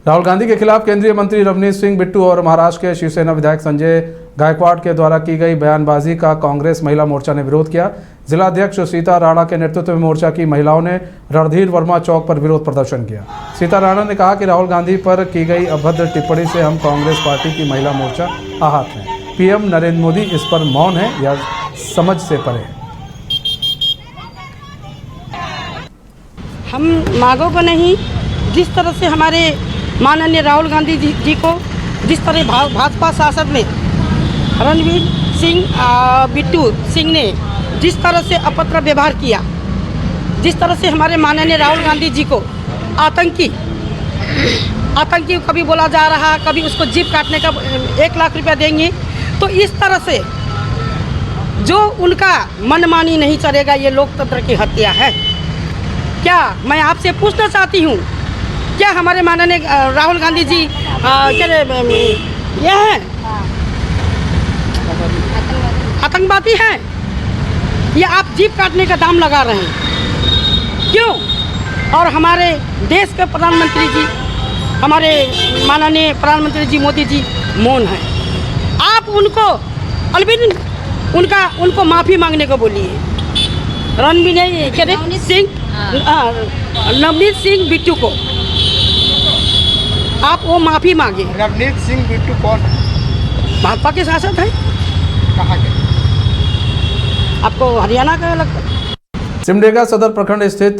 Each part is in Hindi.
राहुल गांधी के खिलाफ केंद्रीय मंत्री रवनीत सिंह बिट्टू और महाराष्ट्र के शिवसेना विधायक संजय गायकवाड़ के द्वारा की गई बयानबाजी का कांग्रेस महिला मोर्चा ने विरोध किया। जिलाध्यक्ष सीता राणा के नेतृत्व में मोर्चा की महिलाओं ने रणधीर वर्मा चौक पर विरोध प्रदर्शन किया। सीता राणा ने कहा कि राहुल गांधी पर की गई अभद्र टिप्पणी से हम कांग्रेस पार्टी की महिला मोर्चा आहत है। पीएम नरेंद्र मोदी इस पर मौन है या समझ से परे है। हम मांगों को नहीं, जिस तरह से हमारे माननीय राहुल गांधी जी को जिस तरह भाजपा शासन में रणवीर सिंह बिट्टू सिंह ने जिस तरह से अभद्र व्यवहार किया, जिस तरह से हमारे माननीय राहुल गांधी जी को आतंकी कभी बोला जा रहा, कभी उसको जीप काटने का 1 लाख रुपया देंगे, तो इस तरह से जो उनका मनमानी नहीं चलेगा, ये लोकतंत्र की हत्या है। क्या मैं आपसे पूछना चाहती हूँ, क्या हमारे माननीय राहुल गांधी जी ये हैं आतंकवादी हैं? ये आप जीप काटने का दाम लगा रहे हैं, क्यों? और हमारे देश के प्रधानमंत्री जी, हमारे माननीय प्रधानमंत्री जी मोदी जी मौन हैं। आप उनको उनको माफ़ी मांगने को बोलिए। नवनीत सिंह बिट्टू को आप वो माफ़ी मांगे। नवनीत सिंह बिट्टू कौन है? भाजपा के सांसद हैं। कहाँ के? आपको हरियाणा का लगता है? सिमडेगा सदर प्रखंड स्थित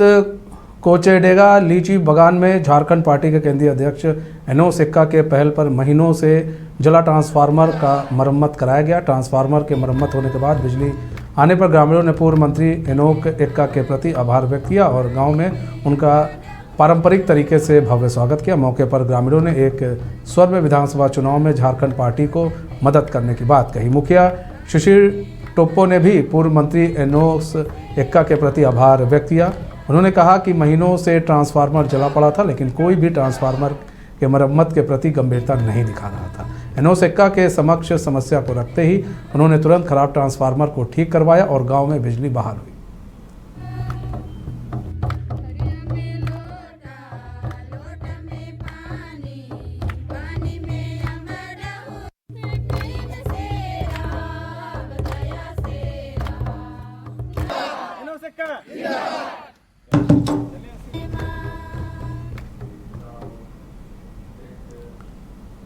कोचेडेगा लीची बागान में झारखंड पार्टी के केंद्रीय अध्यक्ष एनोस सिक्का के पहल पर महीनों से जला ट्रांसफार्मर का मरम्मत कराया गया। ट्रांसफार्मर के मरम्मत होने के बाद बिजली आने पर ग्रामीणों ने पूर्व मंत्री एनोक एक्का के प्रति आभार व्यक्त किया और गांव में उनका पारंपरिक तरीके से भव्य स्वागत किया। मौके पर ग्रामीणों ने एक स्वर में विधानसभा चुनाव में झारखंड पार्टी को मदद करने की बात कही। मुखिया सुशील टोप्पो ने भी पूर्व मंत्री एनोस एक्का के प्रति आभार व्यक्त किया। उन्होंने कहा कि महीनों से ट्रांसफार्मर जला पड़ा था, लेकिन कोई भी ट्रांसफार्मर के मरम्मत के प्रति गंभीरता नहीं दिखा रहा था। एनोस एक्का के समक्ष समस्या को रखते ही उन्होंने तुरंत खराब ट्रांसफार्मर को ठीक करवाया और गांव में बिजली बहाल हुई।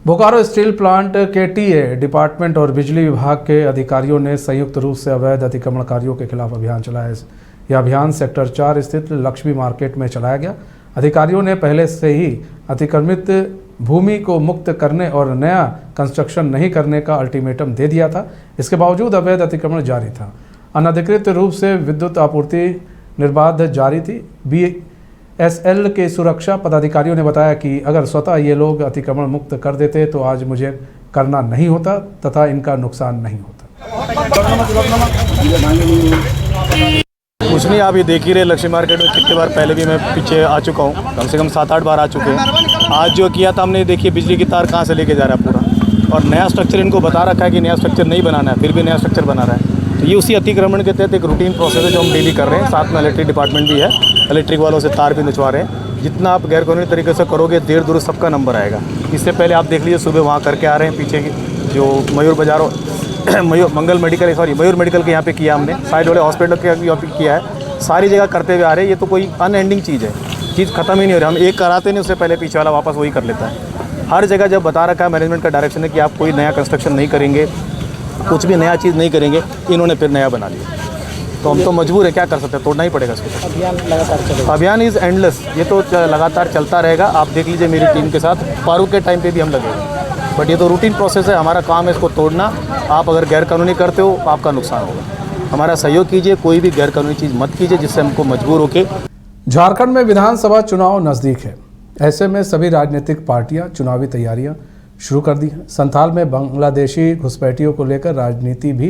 बोकारो स्टील प्लांट के टीए डिपार्टमेंट और बिजली विभाग के अधिकारियों ने संयुक्त रूप से अवैध अतिक्रमणकारियों के खिलाफ अभियान चलाया। यह अभियान सेक्टर 4 स्थित लक्ष्मी मार्केट में चलाया गया। अधिकारियों ने पहले से ही अतिक्रमित भूमि को मुक्त करने और नया कंस्ट्रक्शन नहीं करने का अल्टीमेटम दे दिया था। इसके बावजूद अवैध अतिक्रमण जारी था। अनधिकृत रूप से विद्युत आपूर्ति निर्बाध जारी थी। BSL के सुरक्षा पदाधिकारियों ने बताया कि अगर स्वतः ये लोग अतिक्रमण मुक्त कर देते तो आज मुझे करना नहीं होता तथा इनका नुकसान नहीं होता। कुछ नहीं, आप ये देख ही रहे लक्ष्मी मार्केट में कितनी बार पहले भी मैं पीछे आ चुका हूँ, कम से कम 7-8 बार आ चुके हैं। आज जो किया था हमने, देखिए बिजली की तार कहाँ से लेके जा रहा है पूरा, और नया स्ट्रक्चर इनको बता रखा है कि नया स्ट्रक्चर नहीं बनाना है, फिर भी नया स्ट्रक्चर बना रहा है। तो ये उसी अतिक्रमण के तहत एक रूटीन प्रोसेस है जो हम डेली कर रहे हैं। साथ में इलेक्ट्रिक डिपार्टमेंट भी है, इलेक्ट्रिक वालों से तार भी निचवा रहे हैं। जितना आप गैरकानूनी तरीके से करोगे देर दूर सबका नंबर आएगा। इससे पहले आप देख लीजिए, सुबह वहाँ करके आ रहे हैं पीछे की जो मयूर बाजार मयूर मेडिकल के यहाँ पे किया हमने, साइड वाले हॉस्पिटल के यहाँ पे किया है, सारी जगह करते हुए आ रहे हैं। ये तो कोई अनएंडिंग चीज़ है, चीज़ खत्म ही नहीं हो रही। हम एक कराते नहीं, उससे पहले पीछे वाला वापस वही कर लेता है। हर जगह जब बता रखा है मैनेजमेंट का डायरेक्शन है कि आप कोई नया कंस्ट्रक्शन नहीं करेंगे, कुछ भी नया चीज़ नहीं करेंगे, इन्होंने फिर नया बना लिया। तो हम तो मजबूर है, क्या कर सकते हैं, तोड़ना ही पड़ेगा इसको। अभियान लगातार चलेगा। अभियान इज़ एंडलेस, ये तो लगातार चलता रहेगा। आप देख लीजिए मेरी टीम के साथ फारूक के टाइम पे भी हम लगेंगे, बट ये तो रूटीन प्रोसेस है, हमारा काम है इसको तोड़ना। आप अगर गैरकानूनी करते हो आपका नुकसान होगा। हमारा सहयोग कीजिए, कोई भी गैरकानूनी चीज़ मत कीजिए जिससे हमको मजबूर होके। झारखंड में विधानसभा चुनाव नज़दीक है, ऐसे में सभी राजनीतिक पार्टियां चुनावी तैयारियां शुरू कर दी हैं। संथाल में बांग्लादेशी घुसपैठियों को लेकर राजनीति भी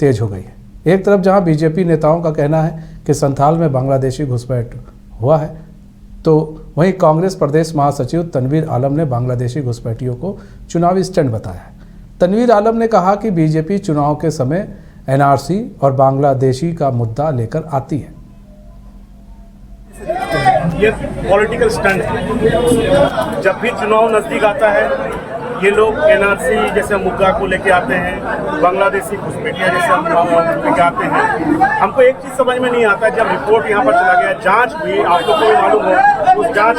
तेज हो गई है। एक तरफ जहां बीजेपी नेताओं का कहना है कि संथाल में बांग्लादेशी घुसपैठ हुआ है, तो वहीं कांग्रेस प्रदेश महासचिव तनवीर आलम ने बांग्लादेशी घुसपैठियों को चुनावी स्टंट बताया है। तनवीर आलम ने कहा कि बीजेपी चुनाव के समय NRC और बांग्लादेशी का मुद्दा लेकर आती है। ये पॉलिटिकल स्टंट है। जब भी चुनाव नज़दीक आता है ये लोग एनआरसी जैसे मुद्दा को लेके आते हैं, बांग्लादेशी घुसपैठिया जैसे लेके आते हैं। हमको एक चीज़ समझ में नहीं आता, जब रिपोर्ट यहाँ पर चला गया, जांच भी आप लोग को मालूम हो, उस जांच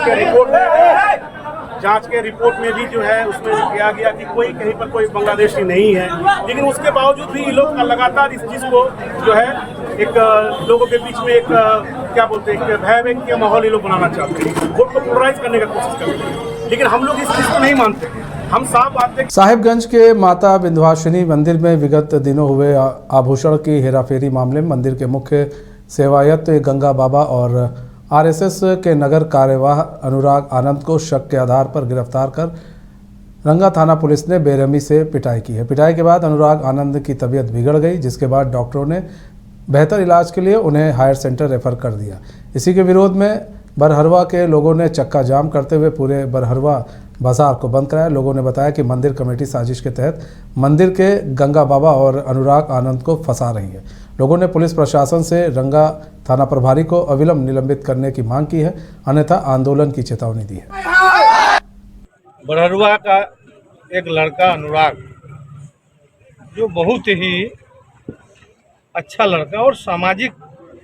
के रिपोर्ट में भी जो है उसमें किया गया कि कोई कहीं पर कोई बांग्लादेशी नहीं है, लेकिन उसके बावजूद भी ये लोग लगातार इस चीज़ को जो है एक लोगों के बीच में एक क्या बोलते हैं, एक भय का माहौल ये लोग बनाना चाहते हैं, वोट को पोलराइज करने का कोशिश करते हैं। लेकिन हम लोग इस चीज़ को नहीं मानते हैं। हम साफ बात हैं। साहिबगंज के माता विंध्यवासिनी मंदिर में विगत दिनों हुए आभूषण की हेराफेरी मामले में मंदिर के मुख्य सेवायत गंगा बाबा और आरएसएस के नगर कार्यवाह अनुराग आनंद को शक के आधार पर गिरफ्तार कर रंगा थाना पुलिस ने बेरहमी से पिटाई की है। पिटाई के बाद अनुराग आनंद की तबीयत बिगड़ गई, जिसके बाद डॉक्टरों ने बेहतर इलाज के लिए उन्हें हायर सेंटर रेफर कर दिया। इसी के विरोध में बरहरवा के लोगों ने चक्का जाम करते हुए पूरे बरहरवा बाजार को बंद कराया। लोगों ने बताया कि मंदिर कमेटी साजिश के तहत मंदिर के गंगा बाबा और अनुराग आनंद को फंसा रही है। लोगों ने पुलिस प्रशासन से रंगा थाना प्रभारी को अविलंब निलंबित करने की मांग की है, अन्यथा आंदोलन की चेतावनी दी है। बरहरवा का एक लड़का अनुराग, जो बहुत ही अच्छा लड़का और सामाजिक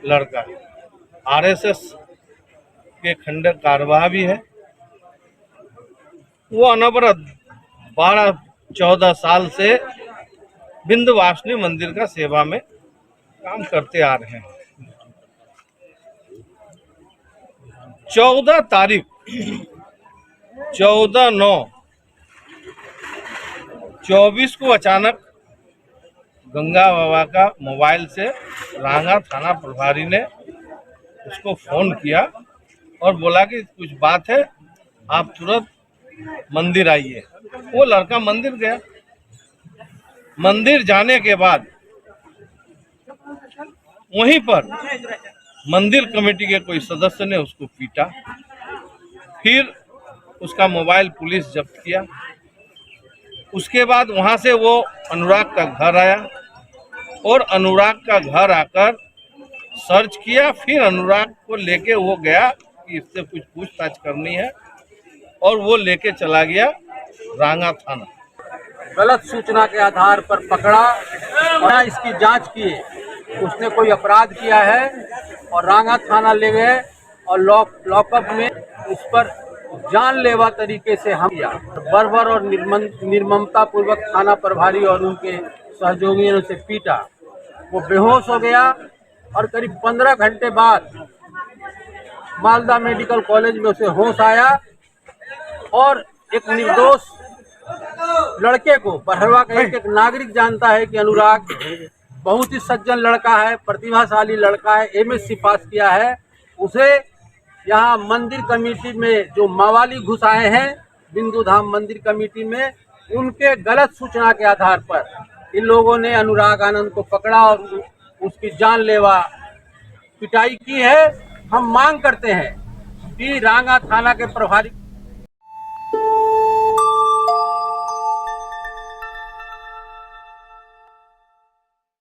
लड़का है, आरएसएस के खंड कार्यवाह भी है। वो अनवरत 12-14 साल से विंध्यवासिनी मंदिर का सेवा में काम करते आ रहे हैं। 14 तारीख 14/9/24 को अचानक गंगा बाबा का मोबाइल से रांगा थाना प्रभारी ने उसको फोन किया और बोला कि कुछ बात है, आप तुरंत मंदिर आइए। वो लड़का मंदिर गया। मंदिर जाने के बाद वहीं पर मंदिर कमेटी के कोई सदस्य ने उसको पीटा, फिर उसका मोबाइल पुलिस जब्त किया। उसके बाद वहां से वो अनुराग का घर आया और अनुराग का घर आकर सर्च किया। फिर अनुराग को लेके वो गया कि इससे कुछ पूछताछ करनी है और वो लेके चला गया रांगा थाना। गलत सूचना के आधार पर पकड़ा और इसकी जांच किए, उसने कोई अपराध किया है और रांगा थाना ले गए और लॉकअप में उस पर जानलेवा तरीके से हम किया। बर्बर और निर्ममता पूर्वक थाना प्रभारी और उनके सहयोगियों से पीटा। वो बेहोश हो गया और करीब 15 घंटे बाद मालदा मेडिकल कॉलेज में उसे होश आया और एक निर्दोष लड़के को, बरहरवा का एक नागरिक जानता है कि अनुराग बहुत ही सज्जन लड़का है, प्रतिभाशाली लड़का है, एमएससी पास किया है, उसे यहाँ मंदिर कमेटी में जो मावाली घुस आए हैं बिंदु धाम मंदिर कमेटी में, उनके गलत सूचना के आधार पर इन लोगों ने अनुराग आनंद को पकड़ा और उसकी जानलेवा पिटाई की है। हम मांग करते हैं कि रांगा थाना के प्रभारी